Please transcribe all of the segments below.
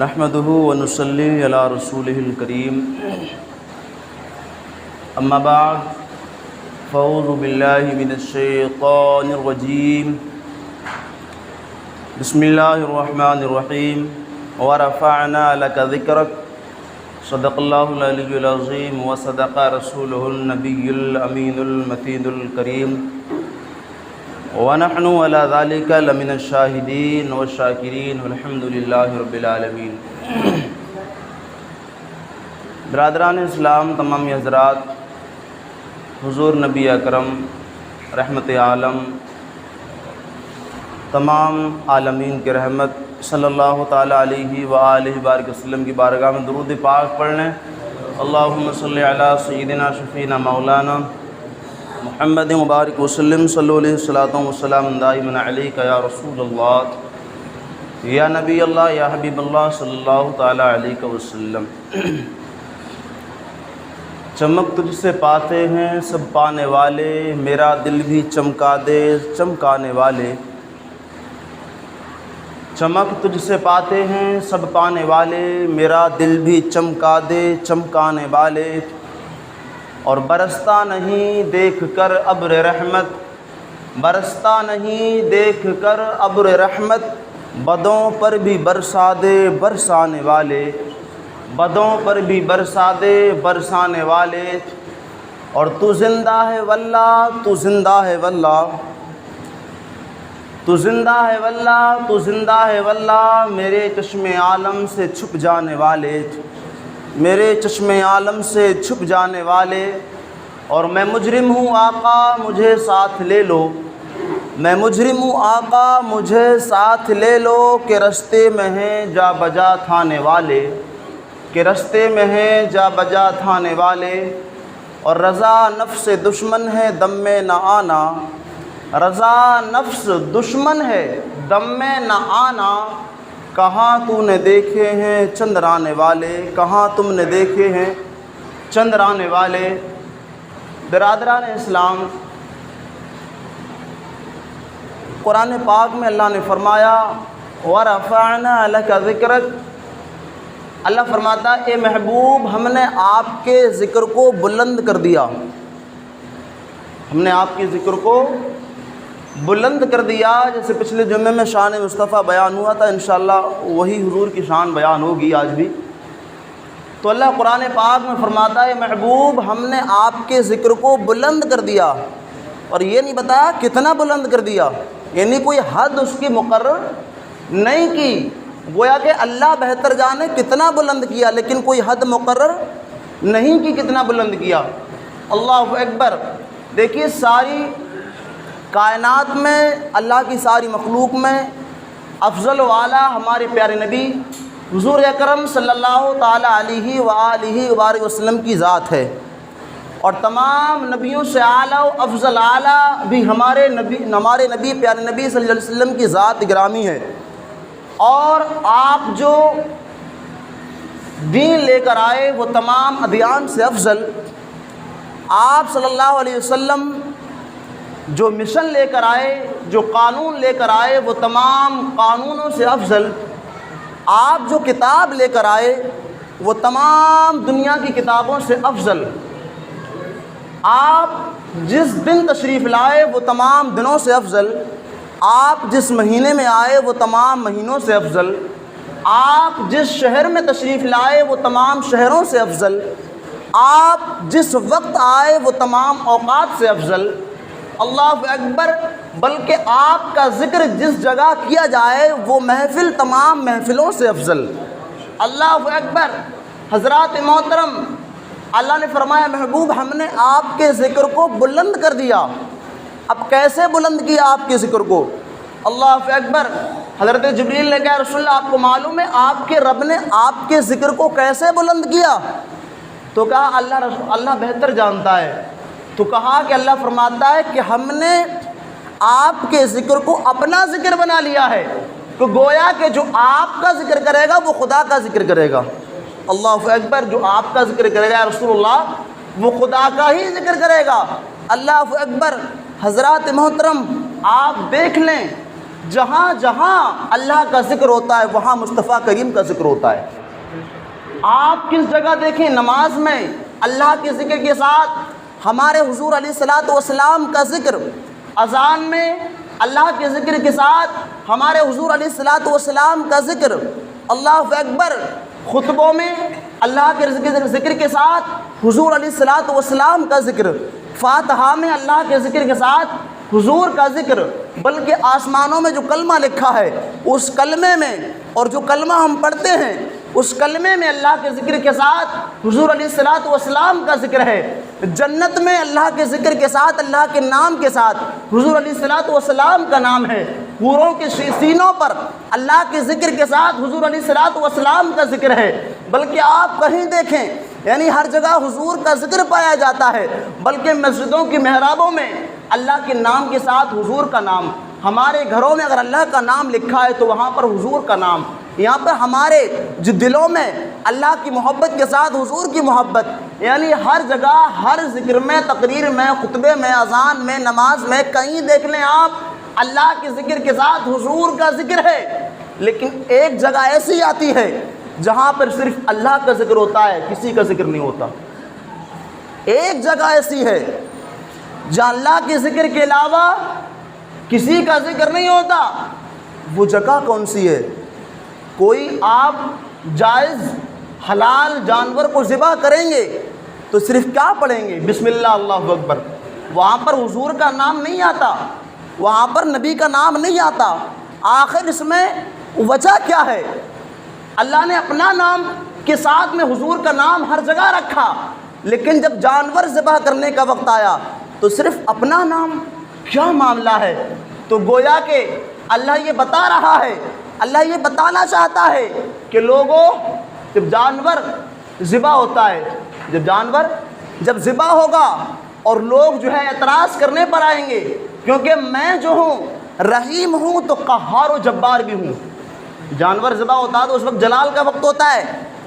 نحمده ونصلي على رسوله الكريم اما بعد فاعوذ بالله من الشيطان الرجيم بسم الله الرحمن الرحيم ورفعنا لك ذكرك صدق الله العلي العظيم وصدق رسوله النبي الأمين المتين الكريم ونحن على ذلك لمن الشاهدين والشاكرين والحمد لله رب العالمين۔ برادران اسلام، تمامی حضرات، حضور نبی اکرم رحمت عالم، تمام عالمین کے رحمت صلی اللہ تعالیٰ علیہ وآلہ بارک وسلم کی بارگاہ میں درود پاک پڑھ لیں۔ اللہم صلی علی سیدنا شفینا مولانا محمد مبارک وسلم صلی علیہ الصلاۃ والسلام دائما علیک یا رسول اللہ یا نبی اللہ یا حبیب اللہ صلی اللہ تعالیٰ علیہ وسلم۔ چمک تجھ سے پاتے ہیں سب پانے والے، میرا دل بھی چمکا دے چمکانے والے۔ چمک تجھ سے پاتے ہیں سب پانے والے، میرا دل بھی چمکا دے چمکانے والے۔ اور برستا نہیں دیکھ کر ابر رحمت، برستا نہیں دیکھ کر ابر رحمت، بدوں پر بھی برسا دے برسانے والے، بدوں پر بھی برسا دے برسانے والے۔ اور تو زندہ ہے واللہ، تو زندہ ہے واللہ، تو زندہ ہے واللہ، تو زندہ ہے واللہ، میرے چشم عالم سے چھپ جانے والے، میرے چشم عالم سے چھپ جانے والے۔ اور میں مجرم ہوں آقا مجھے ساتھ لے لو، میں مجرم ہوں آقا مجھے ساتھ لے لو، کہ رستے میں ہیں جا بجا تھانے والے، کہ رستے میں ہیں جا بجا تھانے والے۔ اور رضا نفس دشمن ہے دم میں نہ آنا، رضا نفس دشمن ہے دم میں نہ آنا، کہاں تو نے دیکھے ہیں چندرانے والے، کہاں تم نے دیکھے ہیں چندرانے والے۔ برادران اسلام، قرآن پاک میں اللہ نے فرمایا وَرَفَعْنَا لَكَ ذِكْرَكَ، اللہ فرماتا اے محبوب ہم نے آپ کے ذکر کو بلند کر دیا، ہم نے آپ کے ذکر کو بلند کر دیا۔ جیسے پچھلے جمعے میں شان مصطفیٰ بیان ہوا تھا، انشاءاللہ وہی حضور کی شان بیان ہوگی آج بھی۔ تو اللہ قرآن پاک میں فرماتا ہے محبوب ہم نے آپ کے ذکر کو بلند کر دیا، اور یہ نہیں بتایا کتنا بلند کر دیا، یعنی کوئی حد اس کی مقرر نہیں کی، گویا کہ اللہ بہتر جانے کتنا بلند کیا، لیکن کوئی حد مقرر نہیں کی کتنا بلند کیا۔ اللہ اکبر۔ دیکھیے ساری کائنات میں، اللہ کی ساری مخلوق میں افضل و اعلیٰ ہمارے پیارے نبی حضور اکرم صلی اللہ تعالیٰ علیہ وآلہ وبارک وسلم کی ذات ہے، اور تمام نبیوں سے اعلیٰ و افضل اعلیٰ بھی ہمارے نبی پیارے نبی صلی اللہ علیہ وسلم کی ذات گرامی ہے۔ اور آپ جو دین لے کر آئے وہ تمام ادیان سے افضل، آپ صلی اللہ علیہ وسلم جو مشن لے کر آئے، جو قانون لے کر آئے وہ تمام قانونوں سے افضل، آپ جو کتاب لے کر آئے وہ تمام دنیا کی کتابوں سے افضل، آپ جس دن تشریف لائے وہ تمام دنوں سے افضل، آپ جس مہینے میں آئے وہ تمام مہینوں سے افضل، آپ جس شہر میں تشریف لائے وہ تمام شہروں سے افضل، آپ جس وقت آئے وہ تمام اوقات سے افضل۔ اللہ اکبر۔ بلکہ آپ کا ذکر جس جگہ کیا جائے وہ محفل تمام محفلوں سے افضل۔ اللہ اکبر۔ حضرات محترم، اللہ نے فرمایا محبوب ہم نے آپ کے ذکر کو بلند کر دیا۔ اب کیسے بلند کیا آپ کے ذکر کو؟ اللہ اکبر۔ حضرت جبریل نے کہا رسول اللہ آپ کو معلوم ہے آپ کے رب نے آپ کے ذکر کو کیسے بلند کیا؟ تو کہا اللہ بہتر جانتا ہے۔ تو کہا کہ اللہ فرماتا ہے کہ ہم نے آپ کے ذکر کو اپنا ذکر بنا لیا ہے، تو گویا کہ جو آپ کا ذکر کرے گا وہ خدا کا ذکر کرے گا۔ اللہ اکبر۔ جو آپ کا ذکر کرے گا یا رسول اللہ وہ خدا کا ہی ذکر کرے گا۔ اللہ اکبر۔ حضرات محترم آپ دیکھ لیں جہاں جہاں اللہ کا ذکر ہوتا ہے وہاں مصطفیٰ کریم کا ذکر ہوتا ہے۔ آپ کس جگہ دیکھیں نماز میں اللہ کے ذکر کے ساتھ ہمارے حضور علیہ الصلوۃ والسلام کا ذکر، اذان میں اللہ کے ذکر کے ساتھ ہمارے حضور علیہ الصلوۃ والسلام کا ذکر، اللہ اکبر خطبوں میں اللہ کے ذکر کے ساتھ حضور علیہ الصلوۃ والسلام کا ذکر، فاتحہ میں اللہ کے ذکر کے ساتھ حضور کا ذکر، بلکہ آسمانوں میں جو کلمہ لکھا ہے اس کلمے میں اور جو کلمہ ہم پڑھتے ہیں اس کلمے میں اللہ کے ذکر کے ساتھ حضور علیہ الصلوۃ والسلام کا ذکر ہے۔ جنت میں اللہ کے ذکر کے ساتھ اللہ کے نام کے ساتھ حضور علیہ الصلوۃ والسلام کا نام ہے۔ حوروں کے سینوں پر اللہ کے ذکر کے ساتھ حضور علیہ الصلوۃ والسلام کا ذکر ہے۔ بلکہ آپ کہیں دیکھیں یعنی ہر جگہ حضور کا ذکر پایا جاتا ہے، بلکہ مسجدوں کی محرابوں میں اللہ کے نام کے ساتھ حضور کا نام، ہمارے گھروں میں اگر اللہ کا نام لکھا ہے تو وہاں پر حضور کا نام، یہاں پر ہمارے جو دلوں میں اللہ کی محبت کے ساتھ حضور کی محبت، یعنی ہر جگہ ہر ذکر میں، تقریر میں، خطبے میں، اذان میں، نماز میں، کہیں دیکھ لیں آپ اللہ کے ذکر کے ساتھ حضور کا ذکر ہے۔ لیکن ایک جگہ ایسی آتی ہے جہاں پر صرف اللہ کا ذکر ہوتا ہے، کسی کا ذکر نہیں ہوتا۔ ایک جگہ ایسی ہے جہاں اللہ کے ذکر کے علاوہ کسی کا ذکر نہیں ہوتا، وہ جگہ کون سی ہے؟ کوئی آپ جائز حلال جانور کو ذبح کریں گے تو صرف کیا پڑھیں گے؟ بسم اللہ اللہ اکبر، وہاں پر حضور کا نام نہیں آتا، وہاں پر نبی کا نام نہیں آتا۔ آخر اس میں وجہ کیا ہے؟ اللہ نے اپنا نام کے ساتھ میں حضور کا نام ہر جگہ رکھا، لیکن جب جانور ذبح کرنے کا وقت آیا تو صرف اپنا نام، کیا معاملہ ہے؟ تو گویا کہ اللہ یہ بتا رہا ہے، اللہ یہ بتانا چاہتا ہے کہ لوگوں جب جانور ذبح ہوتا ہے، جب ذبح ہوگا اور لوگ جو ہے اعتراض کرنے پر آئیں گے، کیونکہ میں جو ہوں رحیم ہوں تو قہار و جبار بھی ہوں۔ جانور ذبح ہوتا ہے تو اس وقت جلال کا وقت ہوتا ہے،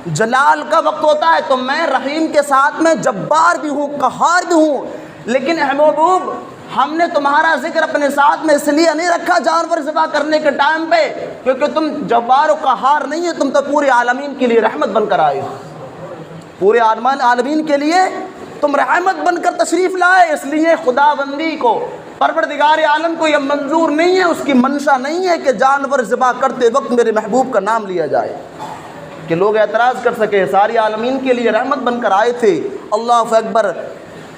جلال کا وقت ہوتا ہے، تو میں رحیم کے ساتھ میں جبار بھی ہوں، قہار بھی ہوں۔ لیکن اے محبوب، ہم نے تمہارا ذکر اپنے ساتھ میں اس لیے نہیں رکھا جانور ذبح کرنے کے ٹائم پہ کیونکہ تم جبار و قہار نہیں ہو، تم تو پورے عالمین کے لیے رحمت بن کر آئے ہو، پورے عالمین کے لیے تم رحمت بن کر تشریف لائے۔ اس لیے خدا بندی کو، پروردگار عالم کو یہ منظور نہیں ہے، اس کی منشا نہیں ہے کہ جانور ذبح کرتے وقت میرے محبوب کا نام لیا جائے کہ لوگ اعتراض کر سکے۔ ساری عالمین کے لیے رحمت بن کر آئے تھے۔ اللہ اکبر۔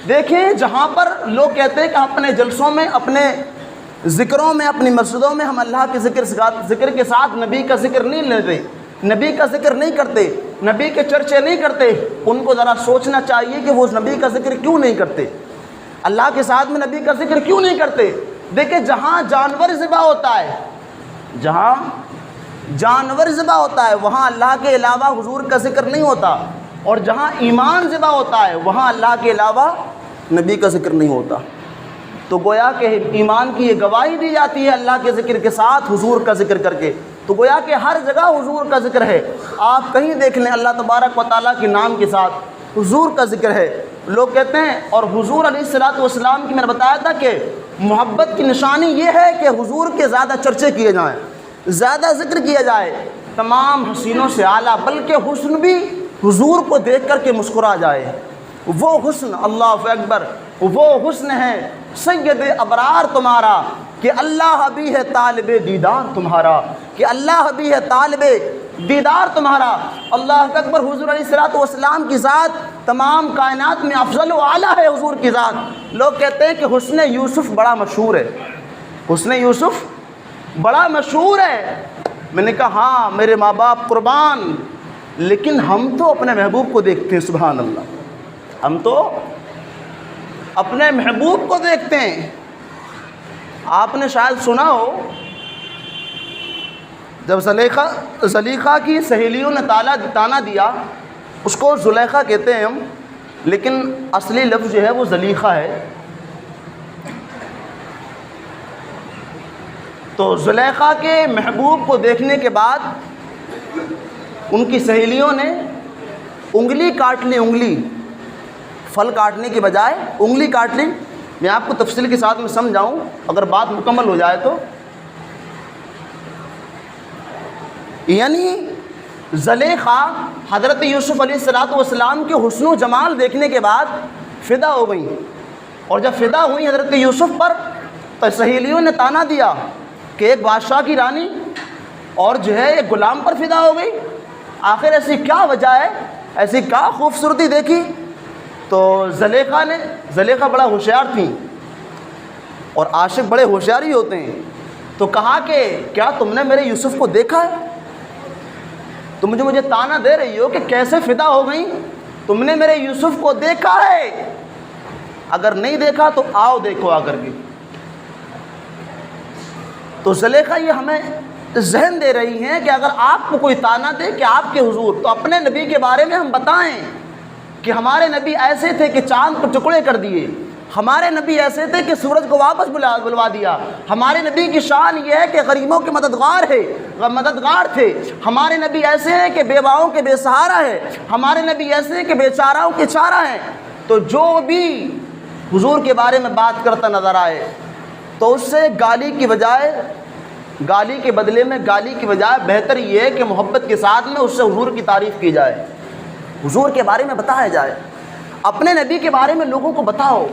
دیکھیں جہاں پر لوگ کہتے ہیں کہ اپنے جلسوں میں، اپنے ذکروں میں، اپنی مسجدوں میں ہم اللہ کے ذکر کے ساتھ نبی کا ذکر نہیں لیتے، نبی کا ذکر نہیں کرتے، نبی کے چرچے نہیں کرتے، ان کو ذرا سوچنا چاہیے کہ وہ اس نبی کا ذکر کیوں نہیں کرتے، اللہ کے ساتھ میں نبی کا ذکر کیوں نہیں کرتے۔ دیکھیں جہاں جانور ذبح ہوتا ہے، جہاں جانور ذبح ہوتا ہے وہاں اللہ کے علاوہ حضور کا ذکر نہیں ہوتا، اور جہاں ایمان ذبح ہوتا ہے وہاں اللہ کے علاوہ نبی کا ذکر نہیں ہوتا۔ تو گویا کہ ایمان کی یہ گواہی دی جاتی ہے اللہ کے ذکر کے ساتھ حضور کا ذکر کر کے، تو گویا کہ ہر جگہ حضور کا ذکر ہے۔ آپ کہیں دیکھ لیں اللہ تبارک و تعالیٰ کے نام کے ساتھ حضور کا ذکر ہے۔ لوگ کہتے ہیں، اور حضور علیہ الصلوۃ والسلام کی میں نے بتایا تھا کہ محبت کی نشانی یہ ہے کہ حضور کے زیادہ چرچے کیے جائیں، زیادہ ذکر کیا جائے، تمام حسینوں سے اعلیٰ، بلکہ حسن بھی حضور کو دیکھ کر کے مسکرا جائے۔ وہ حسن، اللہ اکبر، وہ حسن ہے سید ابرار تمہارا کہ اللہ بھی ہے طالب دیدار تمہارا، کہ اللہ بھی ہے طالب دیدار تمہارا۔ اللہ اکبر۔ حضور علیہ الصلوۃ والسلام کی ذات تمام کائنات میں افضل و اعلیٰ ہے حضور کی ذات۔ لوگ کہتے ہیں کہ حسن یوسف بڑا مشہور ہے، حسن یوسف بڑا مشہور ہے۔ میں نے کہا ہاں میرے ماں باپ قربان، لیکن ہم تو اپنے محبوب کو دیکھتے ہیں، سبحان اللہ، ہم تو اپنے محبوب کو دیکھتے ہیں۔ آپ نے شاید سنا ہو جب زلیخا کی سہیلیوں نے تانا دیا، اس کو زلیخا کہتے ہیں ہم، لیکن اصلی لفظ جو ہے وہ زلیخا ہے۔ تو زلیخا کے محبوب کو دیکھنے کے بعد ان کی سہیلیوں نے انگلی کاٹ لی، انگلی، پھل کاٹنے کے بجائے انگلی کاٹ لی۔ میں آپ کو تفصیل کے ساتھ میں سمجھاؤں اگر بات مکمل ہو جائے تو۔ یعنی زلیخا حضرت یوسف علیہ السلام کے حسن و جمال دیکھنے کے بعد فدا ہو گئیں، اور جب فدا ہوئی حضرت یوسف پر تو سہیلیوں نے تانا دیا کہ ایک بادشاہ کی رانی اور جو ہے ایک غلام پر فدا ہو گئی، آخر ایسی کیا وجہ ہے، ایسی کیا خوبصورتی دیکھی؟ تو زلیخا بڑا ہوشیار تھیں، اور عاشق بڑے ہوشیار ہی ہوتے ہیں، تو کہا کہ کیا تم نے میرے یوسف کو دیکھا ہے؟ تم مجھے تانا دے رہی ہو کہ کیسے فدا ہو گئیں، تم نے میرے یوسف کو دیکھا ہے؟ اگر نہیں دیکھا تو آؤ دیکھو آ کر کے۔ تو زلیخا یہ ہمیں ذہن دے رہی ہیں کہ اگر آپ کو کوئی تانا دے کہ آپ کے حضور، تو اپنے نبی کے بارے میں ہم بتائیں کہ ہمارے نبی ایسے تھے کہ چاند کو ٹکڑے کر دیے، ہمارے نبی ایسے تھے کہ سورج کو واپس بلوا دیا، ہمارے نبی کی شان یہ ہے کہ غریبوں کے مددگار تھے، ہمارے نبی ایسے ہیں کہ بیواؤں کے بے سہارا ہے، ہمارے نبی ایسے ہیں کہ بیچاراؤں کے چارہ ہیں۔ تو جو بھی حضور کے بارے میں بات کرتا نظر آئے تو اس سے گالی کے بدلے میں گالی کی بجائے بہتر یہ ہے کہ محبت کے ساتھ میں اس سے حضور کی تعریف کی جائے، حضور کے بارے میں بتایا جائے، اپنے نبی کے بارے میں لوگوں کو بتاؤ۔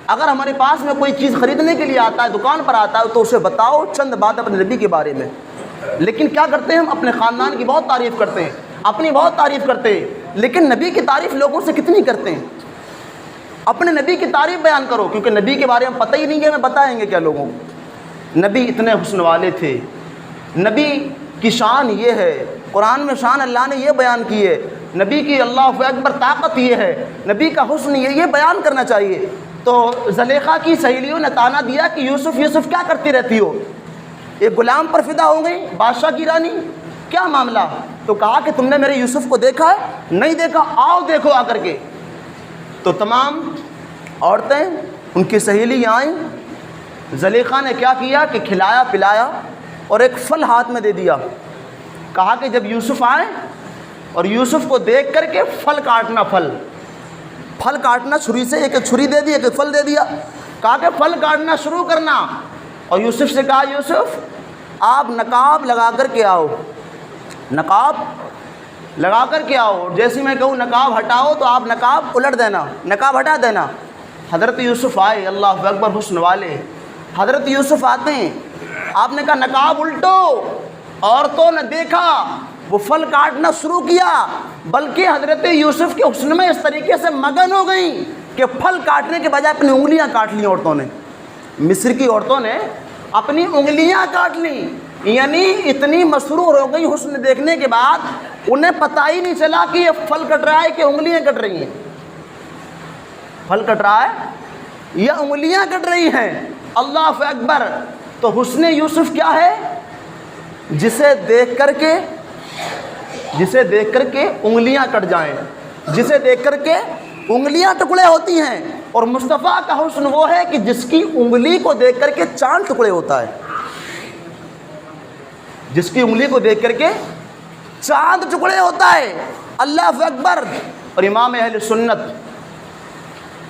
اگر ہمارے پاس میں کوئی چیز خریدنے کے لیے آتا ہے، دکان پر آتا ہے، تو اسے بتاؤ چند بات اپنے نبی کے بارے میں۔ لیکن کیا کرتے ہیں ہم؟ اپنے خاندان کی بہت تعریف کرتے ہیں، اپنی بہت تعریف کرتے ہیں، لیکن نبی کی تعریف لوگوں سے کتنی کرتے ہیں؟ اپنے نبی کی تعریف بیان کرو، کیونکہ نبی کے بارے میں پتہ ہی نہیں ہے، ہمیں بتائیں گے کیا لوگوں کو؟ نبی اتنے حسن والے تھے، نبی کی شان یہ ہے، قرآن میں شان اللہ نے یہ بیان کی ہے، نبی کی اللہ اکبر طاقت یہ ہے، نبی کا حسن یہ بیان کرنا چاہیے۔ تو زلیخا کی سہیلیوں نے تانا دیا کہ یوسف کیا کرتی رہتی ہو؟ ایک غلام پر فدا ہو گئی، بادشاہ کی رانی، کیا معاملہ؟ تو کہا کہ تم نے میرے یوسف کو دیکھا ہے؟ نہیں دیکھا، آؤ دیکھو آ کر کے۔ تو تمام عورتیں ان کی سہیلی آئیں، زلیخا نے کیا کیا کہ کھلایا پلایا اور ایک پھل ہاتھ میں دے دیا، کہا کہ جب یوسف آئیں اور یوسف کو دیکھ کر کے پھل کاٹنا چھری سے، ایک چھری دے دی، ایک پھل دے دیا، کہا کہ پھل کاٹنا شروع کرنا، اور یوسف سے کہا یوسف آپ نقاب لگا کر کے آؤ، نقاب لگا کر کے آؤ، جیسے میں کہوں نقاب ہٹاؤ تو آپ نقاب الٹ دینا، نقاب ہٹا دینا۔ حضرت یوسف آئے، اللہ اکبر حسن والے، حضرت یوسف آتے ہیں، آپ نے کہا نقاب الٹو، عورتوں نے دیکھا وہ پھل کاٹنا شروع کیا، بلکہ حضرت یوسف کے حسن میں اس طریقے سے مگن ہو گئیں کہ پھل کاٹنے کے بجائے اپنی انگلیاں کاٹ لیں عورتوں نے، مصر کی عورتوں نے اپنی انگلیاں کاٹ لیں، یعنی اتنی مسرور ہو گئی حسن دیکھنے کے بعد انہیں پتہ ہی نہیں چلا کہ یہ پھل کٹ رہا ہے کہ انگلیاں کٹ رہی ہیں، پھل کٹ رہا ہے یا انگلیاں کٹ رہی ہیں۔ اللہ اکبر۔ تو حسن یوسف کیا ہے؟ جسے دیکھ کر کے انگلیاں کٹ جائیں، جسے دیکھ کر کے انگلیاں ٹکڑے ہوتی ہیں، اور مصطفیٰ کا حسن وہ ہے کہ جس کی انگلی کو دیکھ کر کے چاند ٹکڑے ہوتا ہے، جس کی انگلی کو دیکھ کر کے چاند ٹکڑے ہوتا ہے۔ اللہ اکبر۔ اور امام اہل سنت،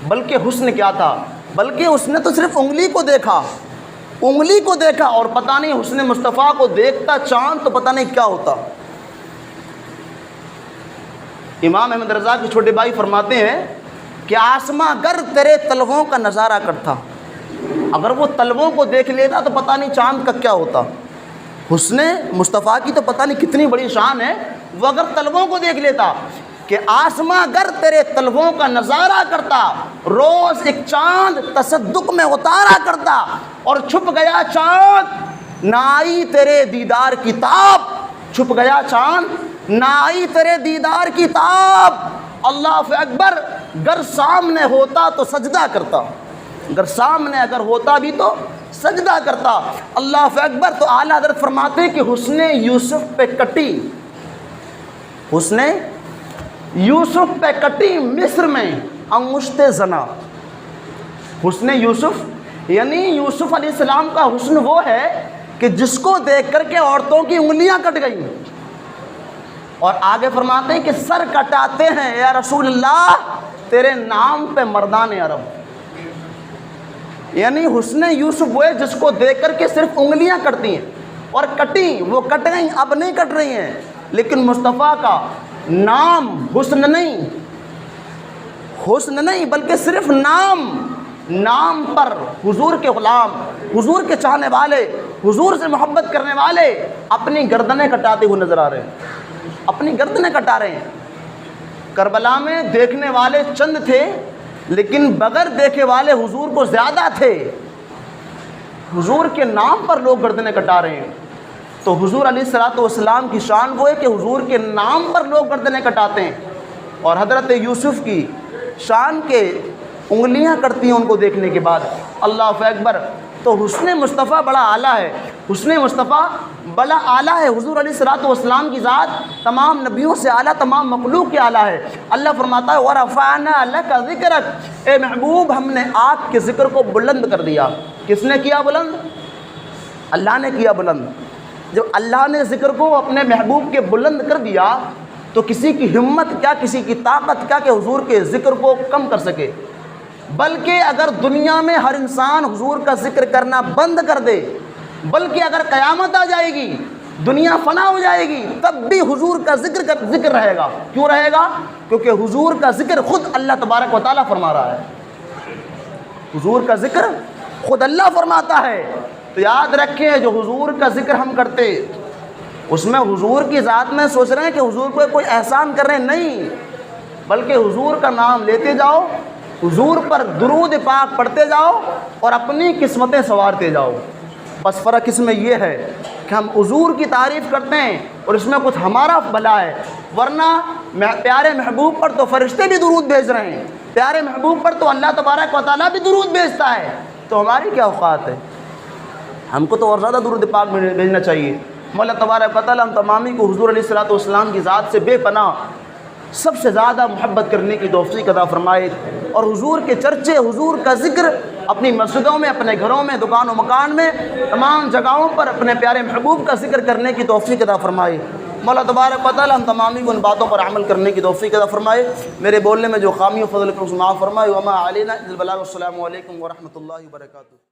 بلکہ حسن کیا تھا؟ بلکہ اس نے تو صرف انگلی کو دیکھا اور پتہ نہیں حسن مصطفیٰ کو دیکھتا چاند تو پتہ نہیں کیا ہوتا۔ امام احمد رضا کے چھوٹے بھائی فرماتے ہیں کہ آسماں گر تیرے تلووں کا نظارہ کرتا، اگر وہ تلووں کو دیکھ لیتا تو پتہ نہیں چاند کا کیا ہوتا۔ حسن مصطفیٰ کی تو پتہ نہیں کتنی بڑی شان ہے، وہ اگر تلووں کو دیکھ لیتا کہ آسماں گر تیرے تلووں کا نظارہ کرتا، روز ایک چاند تصدق میں اتارا کرتا، اور چھپ گیا چاند نہ آئی تیرے دیدار کی تاب، چھپ گیا چاند نہ آئی تیرے دیدار کی تاب۔ اللہ اکبر۔ گر سامنے ہوتا تو سجدہ کرتا، گر سامنے اگر ہوتا بھی تو سجدہ کرتا۔ اللہ اکبر۔ تو اعلیٰ حضرت فرماتے ہیں کہ حسن یوسف پہ کٹی، حسن یوسف پہ کٹی مصر میں انگشت زنا۔ حسن یوسف یعنی یوسف علیہ السلام کا حسن وہ ہے کہ جس کو دیکھ کر کے عورتوں کی انگلیاں کٹ گئیں، اور آگے فرماتے ہیں کہ سر کٹاتے ہیں یا رسول اللہ تیرے نام پہ مردان عرب۔ یعنی حسن یوسف وہ ہے جس کو دیکھ کر کے صرف انگلیاں کٹتی ہیں، اور کٹیں، وہ کٹ گئیں، اب نہیں کٹ رہی ہیں، لیکن مصطفیٰ کا نام حسن نہیں بلکہ صرف نام پر حضور کے غلام، حضور کے چاہنے والے، حضور سے محبت کرنے والے اپنی گردنیں کٹاتے ہوئے نظر آ رہے ہیں، اپنی گردنیں کٹا رہے ہیں۔ کربلا میں دیکھنے والے چند تھے، لیکن بغیر دیکھے والے حضور کو زیادہ تھے۔ حضور کے نام پر لوگ گردنیں کٹا رہے ہیں، تو حضور علیہ الصلوۃ والسلام کی شان وہ ہے کہ حضور کے نام پر لوگ گردنیں کٹاتے ہیں، اور حضرت یوسف کی شان کے انگلیاں کرتی ہیں ان کو دیکھنے کے بعد۔ اللہ اکبر۔ تو حسن مصطفیٰ بڑا اعلیٰ ہے، حسن مصطفیٰ بڑا اعلیٰ ہے۔ حضور علیہ الصلوۃ والسلام کی ذات تمام نبیوں سے اعلیٰ، تمام مخلوق کے اعلیٰ ہے۔ اللہ فرماتا ہے وَرَفَعْنَا لَكَ ذِكْرَكَ، اے محبوب ہم نے آپ کے ذکر کو بلند کر دیا۔ کس نے کیا بلند؟ اللہ نے کیا بلند۔ جب اللہ نے ذکر کو اپنے محبوب کے بلند کر دیا تو کسی کی ہمت کیا، کسی کی طاقت کیا کہ حضور کے ذکر کو کم کر سکے؟ بلکہ اگر دنیا میں ہر انسان حضور کا ذکر کرنا بند کر دے، بلکہ اگر قیامت آ جائے گی، دنیا فنا ہو جائے گی، تب بھی حضور کا ذکر رہے گا۔ کیوں رہے گا؟ کیونکہ حضور کا ذکر خود اللہ تبارک و تعالیٰ فرما رہا ہے۔ حضور کا ذکر خود اللہ فرماتا ہے۔ تو یاد رکھیں جو حضور کا ذکر ہم کرتے اس میں حضور کی ذات میں سوچ رہے ہیں کہ حضور کو کوئی احسان کر رہے ہیں، نہیں، بلکہ حضور کا نام لیتے جاؤ، حضور پر درود پاک پڑھتے جاؤ اور اپنی قسمتیں سنوارتے جاؤ۔ بس فرق اس میں یہ ہے کہ ہم حضور کی تعریف کرتے ہیں اور اس میں کچھ ہمارا بھلا ہے، ورنہ پیارے محبوب پر تو فرشتے بھی درود بھیج رہے ہیں، پیارے محبوب پر تو اللہ تبارک و تعالیٰ بھی درود بھیجتا ہے، تو ہماری کیا اوقات ہے؟ ہم کو تو اور زیادہ درود پاک بھیجنا چاہیے۔ مولا تبارک و تعالیٰ ہم تمامی کو حضور علیہ الصلوۃ والسلام کی ذات سے بے پناہ سب سے زیادہ محبت کرنے کی توفیق عطا فرمائے، اور حضور کے چرچے، حضور کا ذکر اپنی مسجدوں میں، اپنے گھروں میں، دکان و مکان میں، تمام جگہوں پر اپنے پیارے محبوب کا ذکر کرنے کی توفیق عطا فرمائے۔ مولا تبارک و تعالیٰ ہم تمامی کو ان باتوں پر عمل کرنے کی توفیق عطا فرمائے۔ میرے بولنے میں جو خامی و فضل کرم معاف فرمائے۔ وما علینا الا البلاغ۔ السلام علیکم ورحمۃ اللہ وبرکاتہ۔